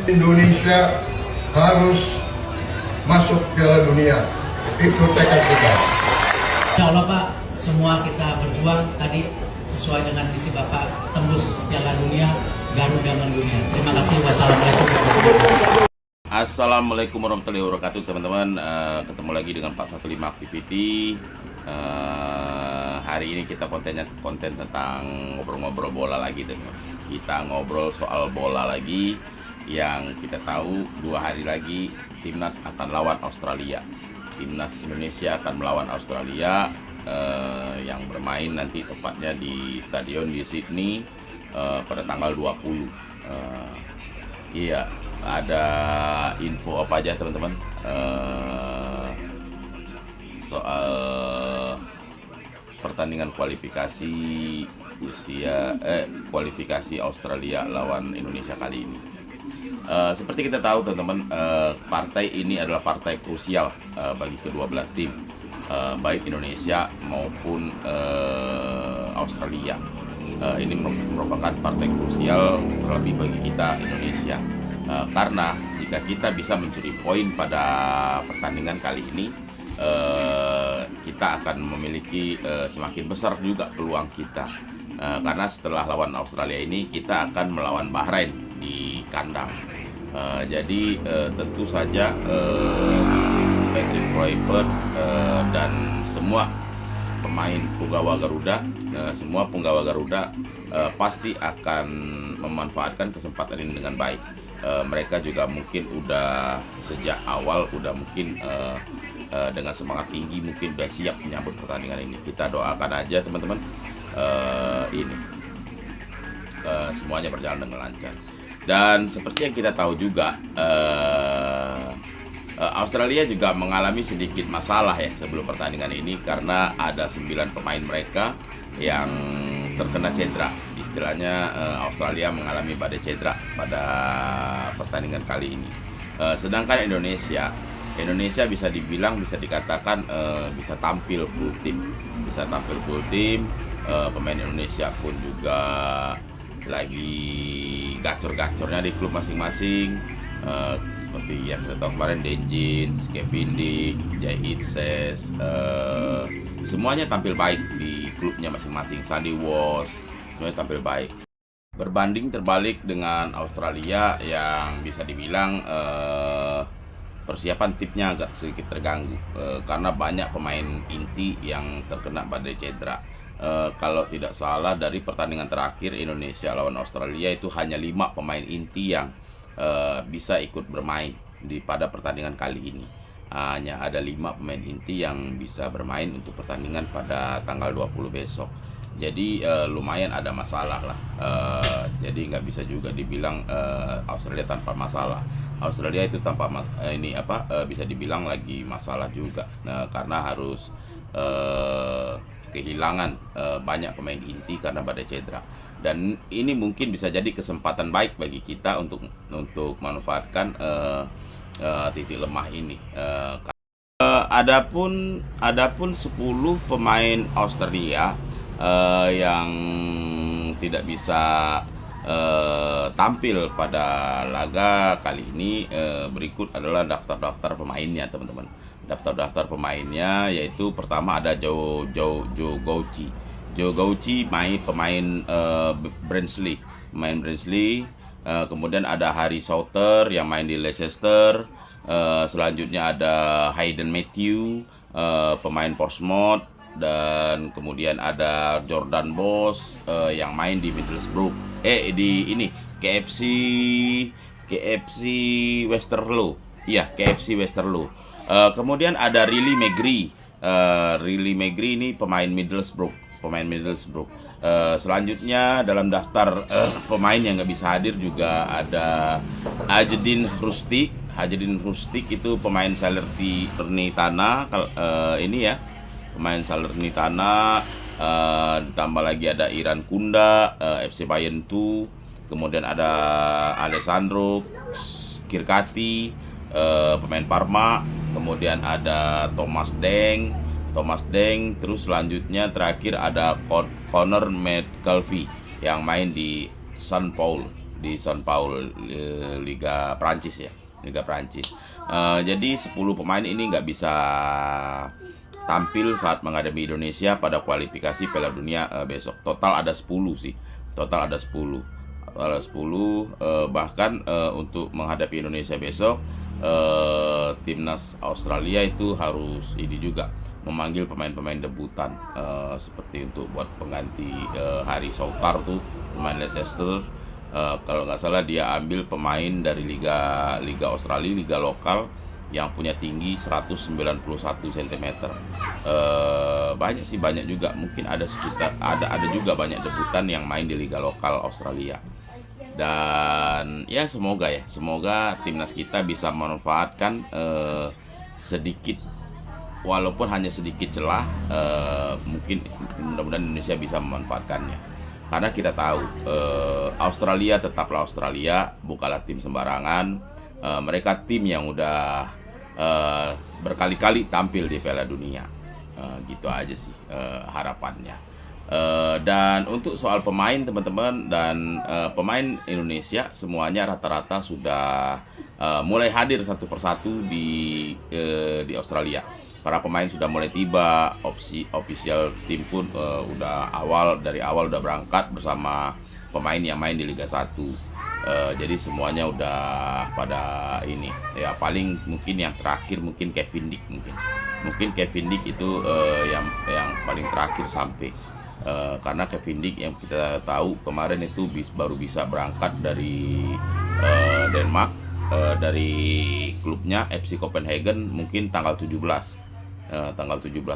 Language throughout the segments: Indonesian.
Indonesia harus masuk Piala Dunia. Itu tekad kita. Insya Allah Pak, semua kita berjuang tadi sesuai dengan visi Bapak tembus Piala Dunia, Garuda mendunia. Terima kasih. Wassalamualaikum warahmatullahi wabarakatuh. Assalamualaikum warahmatullahi wabarakatuh teman-teman. Ketemu lagi dengan Pak 15 Activity. Hari ini kita konten tentang ngobrol-ngobrol bola lagi teman. Kita ngobrol soal bola lagi. Yang kita tahu 2 hari lagi timnas akan lawan Australia. Timnas Indonesia akan melawan Australia yang bermain nanti tepatnya di stadion di Sydney pada tanggal 20. Iya, ada info apa aja teman-teman soal pertandingan kualifikasi kualifikasi Australia lawan Indonesia kali ini. Seperti kita tahu teman-teman, partai ini adalah partai krusial bagi kedua belah tim, baik Indonesia maupun Australia. Ini merupakan partai krusial terlebih bagi kita Indonesia, karena jika kita bisa mencuri poin pada pertandingan kali ini, kita akan memiliki semakin besar juga peluang kita, karena setelah lawan Australia ini kita akan melawan Bahrain di kandang. Jadi tentu saja Patrick Kluivert dan semua pemain punggawa Garuda, pasti akan memanfaatkan kesempatan ini dengan baik. Mereka juga mungkin udah sejak awal mungkin dengan semangat tinggi, mungkin udah siap menyambut pertandingan ini. Kita doakan aja teman-teman, semuanya berjalan dengan lancar. Dan seperti yang kita tahu juga, Australia juga mengalami sedikit masalah ya sebelum pertandingan ini, karena ada 9 pemain mereka yang terkena cedera. Istilahnya Australia mengalami badai cedera pada pertandingan kali ini. Sedangkan Indonesia bisa dikatakan bisa tampil full team. Pemain Indonesia pun juga lagi gacor-gacornya di klub masing-masing, seperti yang kita tahu kemarin, Denjins, Kevin Dick, Jahid Ses, semuanya tampil baik di klubnya masing-masing. Sandy Walsh, semuanya tampil baik. Berbanding terbalik dengan Australia yang bisa dibilang persiapan timnya agak sedikit terganggu, karena banyak pemain inti yang terkena badai cedera. Kalau tidak salah dari pertandingan terakhir Indonesia lawan Australia itu hanya 5 pemain inti yang bisa ikut bermain pada pertandingan kali ini. Hanya ada 5 pemain inti yang bisa bermain untuk pertandingan pada tanggal 20 besok. Jadi lumayan ada masalah lah. Jadi nggak bisa juga dibilang Australia tanpa masalah. Australia itu bisa dibilang lagi masalah juga, karena harus kehilangan banyak pemain inti karena badai cedera. Dan ini mungkin bisa jadi kesempatan baik bagi kita untuk manfaatkan titik lemah ini. Adapun 10 pemain Australia yang tidak bisa tampil pada laga kali ini, berikut adalah daftar pemainnya teman-teman. Daftar pemainnya yaitu pertama ada Joe Gauci. Joe Gauci pemain Barnsley. Kemudian ada Harry Sauter yang main di Leicester. Selanjutnya ada Hayden Matthew, pemain Portsmouth. Dan kemudian ada Jordan Boss yang main di Middlesbrough. KFC Westerlo. Iya, KFC Westerlo. Kemudian ada Riley Megree. Riley Megree ini pemain Middlesbrough. Selanjutnya dalam daftar pemain yang nggak bisa hadir juga ada Ajedin Hrustic. Itu pemain Salernitana. Pemain Salernitana. Ditambah lagi ada Iran Kunda, FC Bayern 2. Kemudian ada Alessandro Kirkati, pemain Parma. Kemudian ada Thomas Deng. Terus selanjutnya terakhir ada Connor McCalvey yang main di St. Paul. di San Paul, Liga Prancis ya, Liga Prancis. Jadi 10 pemain ini nggak bisa tampil saat menghadapi Indonesia pada kualifikasi Piala Dunia besok. Total ada 10 sih. Total ada 10. Bahkan untuk menghadapi Indonesia besok, timnas Australia itu harus ini juga memanggil pemain-pemain debutan, seperti untuk buat pengganti Harry Souttar tuh, pemain Leicester. Kalau nggak salah dia ambil pemain dari Liga Australia, liga lokal, yang punya tinggi 191 cm. Banyak juga, mungkin ada juga banyak debutan yang main di liga lokal Australia. Dan ya semoga timnas kita bisa memanfaatkan sedikit, walaupun hanya sedikit celah, mungkin mudah-mudahan Indonesia bisa memanfaatkannya. Karena kita tahu Australia tetaplah Australia, bukanlah tim sembarangan. Mereka tim yang udah berkali-kali tampil di Piala Dunia. Gitu aja sih harapannya. Dan untuk soal pemain teman-teman, dan pemain Indonesia semuanya rata-rata sudah mulai hadir satu persatu di Australia. Para pemain sudah mulai tiba, official tim pun dari awal udah berangkat bersama pemain yang main di Liga 1. Jadi semuanya udah pada ini ya, paling mungkin yang terakhir mungkin Kevin Dick, mungkin Kevin Dick itu yang paling terakhir sampai, karena Kevin Dick yang kita tahu kemarin itu baru bisa berangkat dari Denmark, dari klubnya FC Copenhagen, mungkin tanggal 17,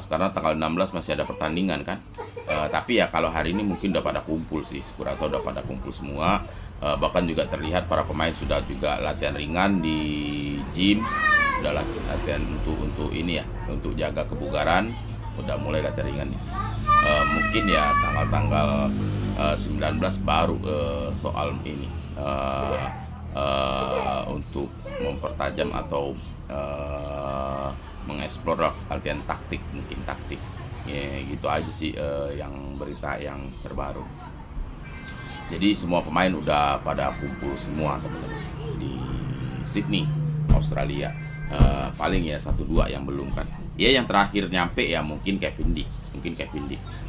karena tanggal 16 masih ada pertandingan kan. Tapi ya kalau hari ini mungkin udah pada kumpul sih, kurasa udah pada kumpul semua. Bahkan juga terlihat para pemain sudah juga latihan ringan di gym, udah latihan untuk ini ya, untuk jaga kebugaran, udah mulai latihan ringan nih. Mungkin ya tanggal 19 baru soal ini untuk mempertajam atau mengeksplor latihan taktik, mungkin taktik ya, gitu aja sih yang berita yang terbaru. Jadi semua pemain udah pada kumpul semua teman-teman di Sydney, Australia. Paling ya 1-2 yang belum kan. Ya yang terakhir nyampe ya mungkin Kevin Dick.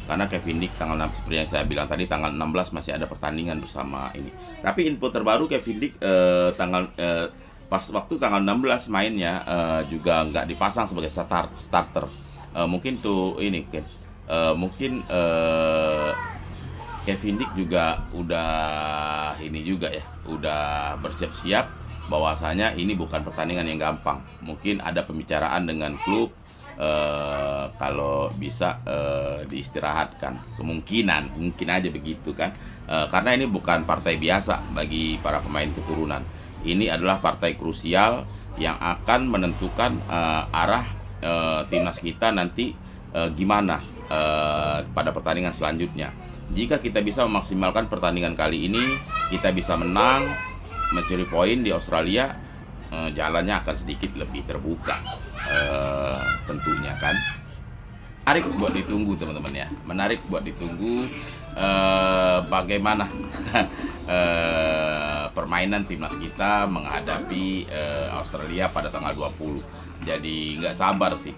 Karena Kevin Dick tanggal 6, seperti yang saya bilang tadi, tanggal 16 masih ada pertandingan bersama ini. Tapi info terbaru Kevin Dick pas waktu tanggal 16 mainnya juga nggak dipasang sebagai starter. Mungkin tuh ini kan. Mungkin Kevin Dick juga udah ini juga ya, udah bersiap-siap bahwasanya ini bukan pertandingan yang gampang. Mungkin ada pembicaraan dengan klub kalau bisa diistirahatkan, mungkin aja begitu kan. Karena ini bukan partai biasa bagi para pemain keturunan. Ini adalah partai krusial yang akan menentukan arah timnas kita nanti gimana pada pertandingan selanjutnya. Jika kita bisa memaksimalkan pertandingan kali ini, kita bisa menang, mencuri poin di Australia, jalannya akan sedikit lebih terbuka, tentunya kan. Menarik buat ditunggu teman-teman ya, menarik buat ditunggu bagaimana permainan timnas kita menghadapi Australia pada tanggal 20. Jadi nggak sabar sih,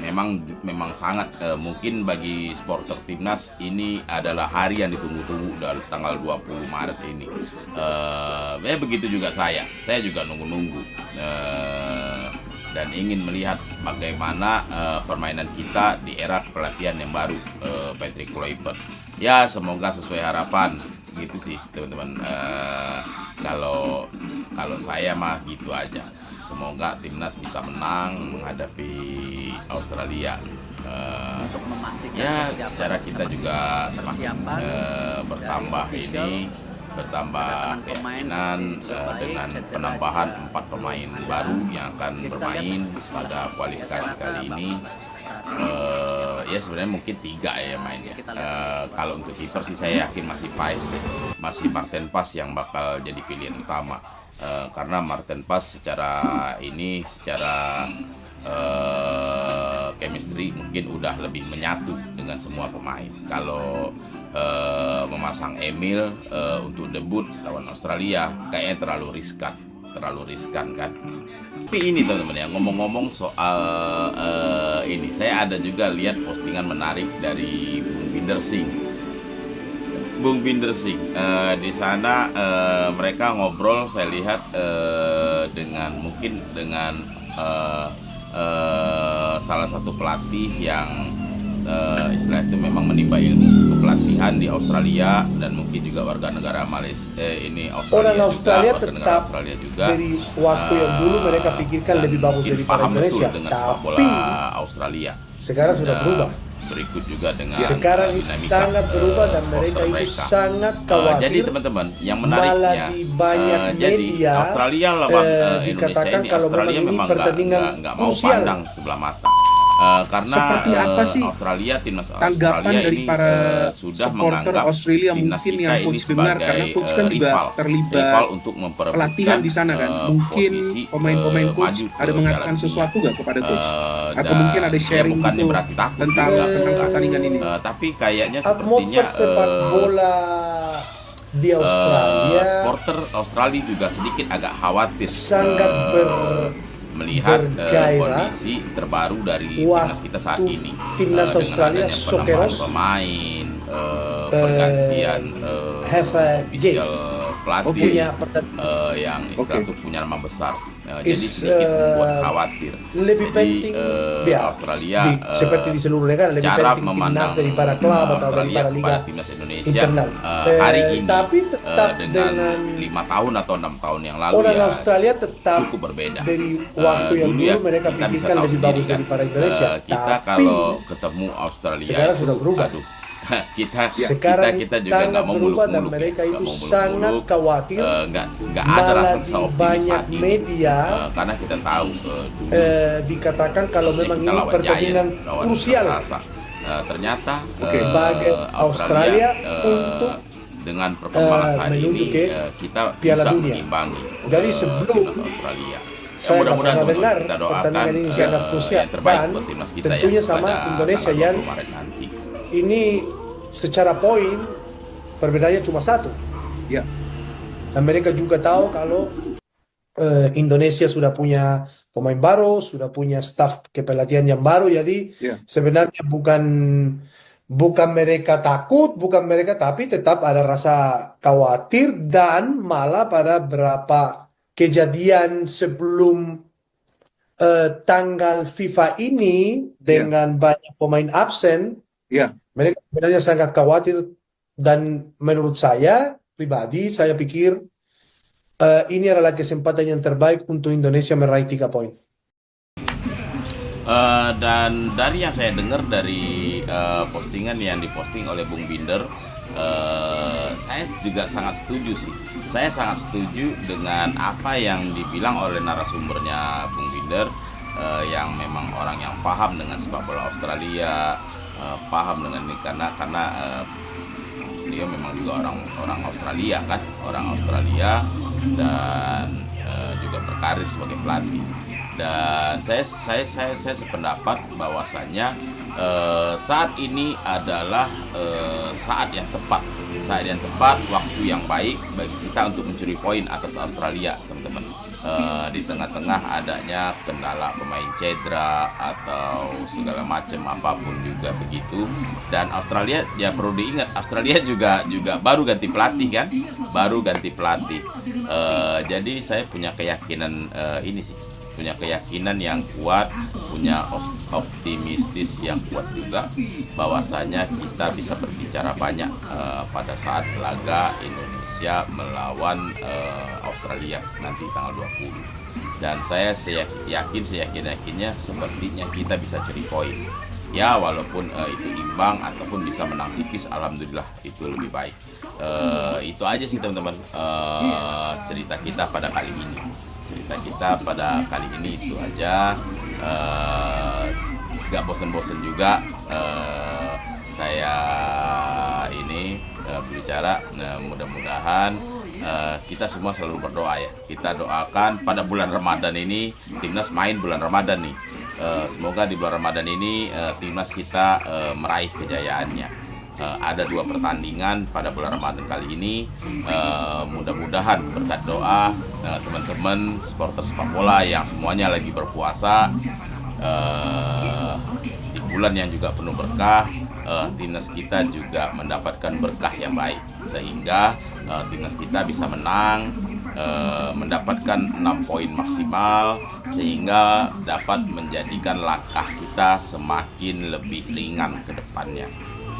memang sangat mungkin bagi supporter timnas ini adalah hari yang ditunggu-tunggu dari tanggal 20 Maret ini. Ya begitu juga saya juga nunggu-nunggu dan ingin melihat bagaimana permainan kita di era kepelatihan yang baru Patrick Kluivert. Ya semoga sesuai harapan gitu sih teman-teman. Kalau saya mah gitu aja. Semoga timnas bisa menang menghadapi Australia. Untuk memastikan Ya persiapan secara kita juga semakin bertambah kedatangan pemain keyakinan seperti Iqbal Baik, dengan cedera penambahan juga 4 pemain baru yang akan bermain pada kualifikasi kali ini. Ya sebenarnya mungkin 3 ya mainnya. Kalau untuk kiper sih saya yakin masih Martin Paes yang bakal jadi pilihan utama. Karena Martin Paes secara chemistry mungkin udah lebih menyatu dengan semua pemain. Kalau memasang Emil untuk debut lawan Australia kayaknya terlalu riskan kan. Tapi ini teman-teman ya, ngomong-ngomong soal ini, saya ada juga lihat postingan menarik dari Bung Binder Singh. Di sana mereka ngobrol, saya lihat dengan salah satu pelatih yang istilah itu memang menimba ilmu kepelatihan di Australia, dan mungkin juga warga negara Malaysia Orang Australia warga negara tetap Australia juga dari waktu yang dulu mereka pikirkan dan lebih bagus mungkin daripada paham betul Indonesia, dengan sepak bola tapi Australia. sekarang sudah berubah. Berikut juga dengan Sekarang dinamika, sangat berubah dan supporter mereka itu mereka. sangat khawatir. Jadi teman-teman, yang malah menariknya di banyak jadi media Australia lawan Indonesia dikatakan ini, kalau Australia memang ini memang pertandingan nggak mau krusial. pandang sebelah mata. Karena Seperti apa sih timnas tanggapan Australia dari ini para sudah supporter menganggap Australia timnas mungkin kita yang ini coach dengar, sebagai karena coach kan juga terlibat rival untuk memperebutkan pelatihan di sana kan, mungkin posisi, pemain-pemain maju coach ke ada mengatakan Piala Dunia. sesuatu nggak kepada coach, atau Dan mungkin ada sharing bukannya gitu berarti takut tentang juga. pertandingan ini. Tapi kayaknya sepertinya Atmosfer sepak bola di Australia supporter Australia juga sedikit agak khawatir sangat melihat bergairah kondisi terbaru dari waktu timnas kita saat ini, timnas dengan Australia adanya Socceros penambahan pemain, pergantian have a official pelatih punya yang istilah itu punya nama besar. Jadi Is, sedikit membuat khawatir. lebih Jadi penting Australia seperti di seluruh negara lebih cara penting memandang timnas daripada klub atau Australia daripada liga kepada timnas Indonesia internal. hari ini Tapi tetap dengan dengan 5 tahun atau 6 tahun yang lalu orang ya Australia tetap cukup berbeda. dari waktu yang Dulu ya, dulu mereka kita bisa pikirkan tahu lebih sendiri bagus kan, daripada Indonesia. kita Tapi kalau ketemu Australia sekarang itu, sudah berubah. aduh, kita sekarang kita juga sangat nggak mau berubah dan muluk-muluk, mereka ya, itu nggak mau sangat muluk-muluk, khawatir. nggak ada rasa Malah di seoptimis banyak saat ini. media Karena kita tahu dulu dikatakan kalau memang kita ini lawan pertandingan Giant, lawan krusial raksasa. Ternyata bagi Australia untuk dengan perkembangan saat menuju ini ke kita Piala bisa Dunia. mengimbangi Jadi sebelum timnas Australia. saya Mudah-mudahan pernah dengar kita doakan pertandingan ini sangat krusial, yang terbaik dan buat timnas kita tentunya ya sama pada Indonesia tanggal yang 20 Maret nanti. ini secara poin perbedaannya cuma 1. Ya, Dan mereka juga tahu kalau Indonesia sudah punya pemain baru, sudah punya staf kepelatihan yang baru, jadi ya. sebenarnya bukan mereka takut, bukan mereka, tapi tetap ada rasa khawatir, dan malah pada beberapa kejadian sebelum tanggal FIFA ini dengan banyak pemain absen, Ya, mereka sebenarnya sangat khawatir, dan menurut saya pribadi, saya pikir ini adalah kesempatan yang terbaik untuk Indonesia meraih 3 poin. Dan dari yang saya dengar dari postingan yang diposting oleh Bung Binder, saya juga sangat setuju sih. Saya sangat setuju dengan apa yang dibilang oleh narasumbernya Bung Binder, yang memang orang yang paham dengan sepak bola Australia, paham dengan ini karena dia memang juga orang Australia kan, orang Australia, dan juga berkarir sebagai pelatih. Dan saya sependapat bahwasannya saat ini adalah saat yang tepat, waktu yang baik bagi kita untuk mencuri poin atas Australia, teman-teman. Di tengah-tengah adanya kendala pemain cedera atau segala macam apapun juga begitu. Dan Australia ya perlu diingat, Australia juga baru ganti pelatih kan, jadi saya punya keyakinan punya keyakinan yang kuat, punya optimistis yang kuat juga bahwasanya kita bisa berbicara banyak pada saat laga Indonesia melawan Australia nanti tanggal 20. Dan saya yakinnya sepertinya kita bisa curi poin. Ya walaupun itu imbang ataupun bisa menang tipis, alhamdulillah itu lebih baik. Itu aja sih teman-teman, cerita kita pada kali ini. Itu aja. Gak bosen-bosen juga saya ini berbicara. Mudah-mudahan kita semua selalu berdoa ya. Kita doakan pada bulan Ramadan ini, timnas main bulan Ramadan nih. Semoga di bulan Ramadan ini timnas kita meraih kejayaannya. ada 2 pertandingan pada bulan Ramadan kali ini. Mudah-mudahan berkat doa teman-teman supporter sepak bola yang semuanya lagi berpuasa, di bulan yang juga penuh berkah, timnas kita juga mendapatkan berkah yang baik, sehingga timnas kita bisa menang, mendapatkan 6 poin maksimal, sehingga dapat menjadikan langkah kita semakin lebih ringan ke depannya.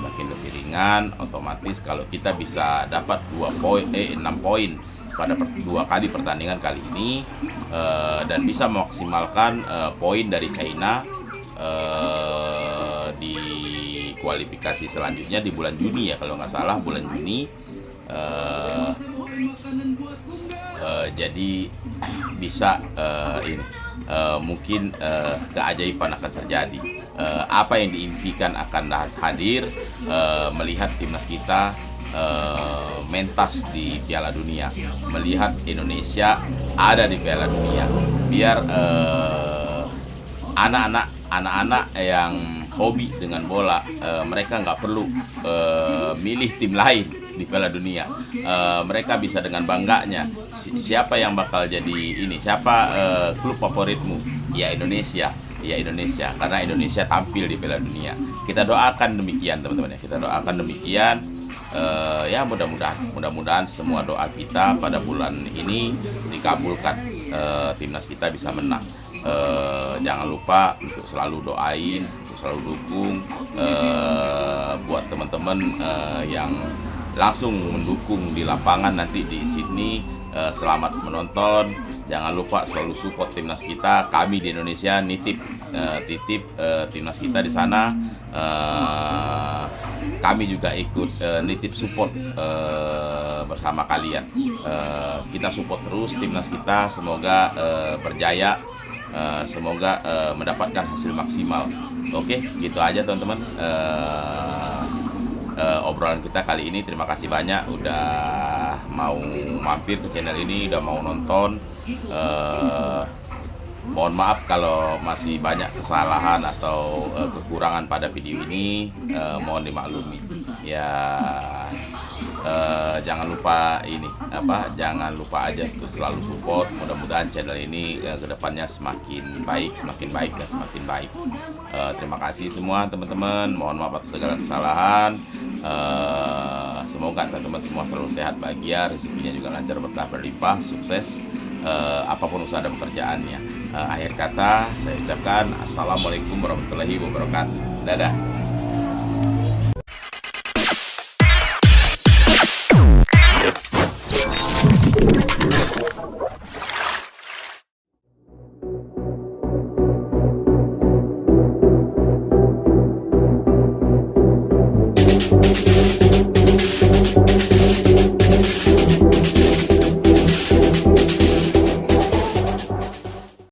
Semakin lebih ringan, otomatis kalau kita bisa dapat 6 poin pada 2 kali pertandingan kali ini, dan bisa memaksimalkan poin dari China di kualifikasi selanjutnya di bulan Juni ya, kalau nggak salah bulan Juni. Jadi bisa mungkin keajaiban akan terjadi. Apa yang diimpikan akan hadir, melihat timnas kita mentas di Piala Dunia, melihat Indonesia ada di Piala Dunia, biar anak-anak yang hobi dengan bola, mereka nggak perlu milih tim lain di Piala Dunia. Mereka bisa dengan bangganya, siapa yang bakal jadi ini, siapa klub favoritmu? Ya Indonesia, karena Indonesia tampil di Piala Dunia. Kita doakan demikian teman-teman ya, kita doakan demikian. Ya mudah-mudahan semua doa kita pada bulan ini dikabulkan, timnas kita bisa menang. Jangan lupa untuk selalu doain, untuk selalu dukung, buat teman-teman yang langsung mendukung di lapangan nanti di Sydney. Selamat menonton. Jangan lupa selalu support timnas kita. Kami di Indonesia titip timnas kita di sana. Kami juga ikut nitip support bersama kalian. Kita support terus timnas kita. Semoga berjaya. Semoga mendapatkan hasil maksimal. Oke, gitu aja teman-teman. Obrolan kita kali ini. Terima kasih banyak udah mau mampir ke channel ini, udah mau nonton. Mohon maaf kalau masih banyak kesalahan atau kekurangan pada video ini, mohon dimaklumi ya. Jangan lupa jangan lupa aja untuk selalu support. Mudah-mudahan channel ini kedepannya semakin baik dan semakin baik. Terima kasih semua teman-teman, mohon maaf atas segala kesalahan. Semoga teman-teman semua selalu sehat, bahagia, rezekinya juga lancar, berkah, berlimpah, sukses apapun usaha dan pekerjaannya. Akhir kata saya ucapkan assalamualaikum warahmatullahi wabarakatuh. Dadah.